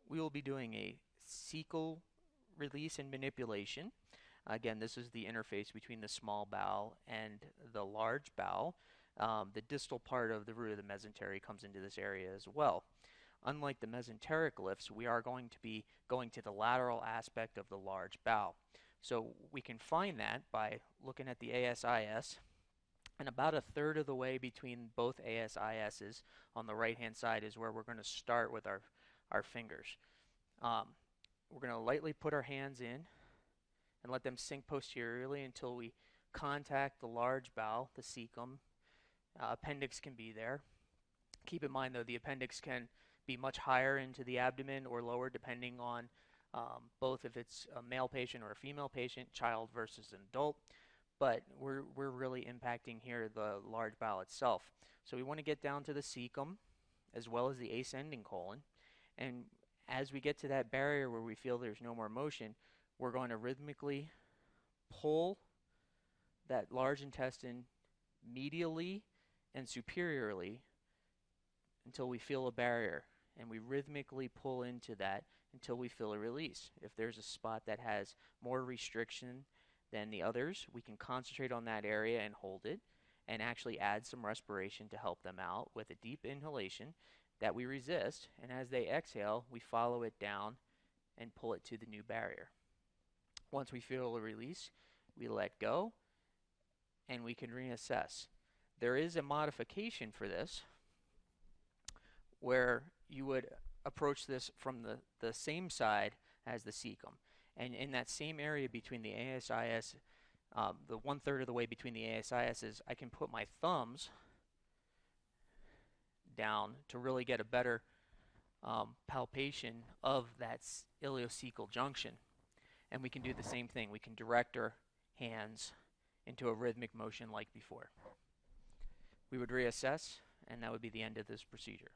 we will be doing a cecal release and manipulation. Again, this is the interface between the small bowel and the large bowel. The distal part of the root of the mesentery comes into this area as well. Unlike the mesenteric lifts, we are going to be going to the lateral aspect of the large bowel. So we can find that by looking at the ASIS, and about a third of the way between both ASISs on the right hand side is where we're going to start with our fingers. We're going to lightly put our hands in and let them sink posteriorly until we contact the large bowel, the cecum. Appendix can be there. Keep in mind though, the appendix can be much higher into the abdomen or lower depending on both if it's a male patient or a female patient, child versus an adult. But we're really impacting here the large bowel itself. So we want to get down to the cecum as well as the ascending colon. And as we get to that barrier where we feel there's no more motion, we're going to rhythmically pull that large intestine medially and superiorly until we feel a barrier. And we rhythmically pull into that until we feel a release. If there's a spot that has more restriction than the others, we can concentrate on that area and hold it and actually add some respiration to help them out with a deep inhalation that we resist, and as they exhale, we follow it down and pull it to the new barrier. Once we feel a release, we let go and we can reassess. There is a modification for this where you would approach this from the same side as the cecum. And in that same area between the ASIS, the 1/3 of the way between the ASISs, I can put my thumbs down to really get a better palpation of that ileocecal junction. And we can do the same thing. We can direct our hands into a rhythmic motion like before. We would reassess, and that would be the end of this procedure.